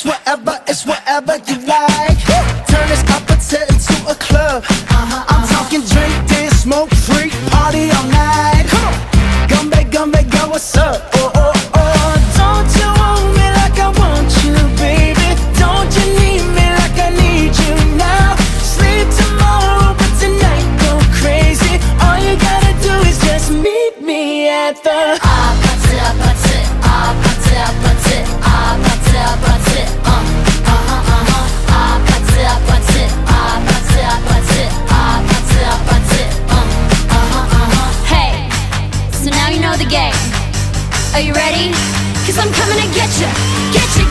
it's whatever you like. Turn this opposite into a club. I'm talking drink, dance, smoke, freak, party all night. Come on, gumbe, go, what's up? Oh, oh, oh. Don't you want me like I want you, baby? Don't you need me like I need you now? Sleep tomorrow, but tonight go crazy. All you gotta do is just meet me at the Hey, so now you know the game. Are you ready? 'Cause I'm coming to get you, get you.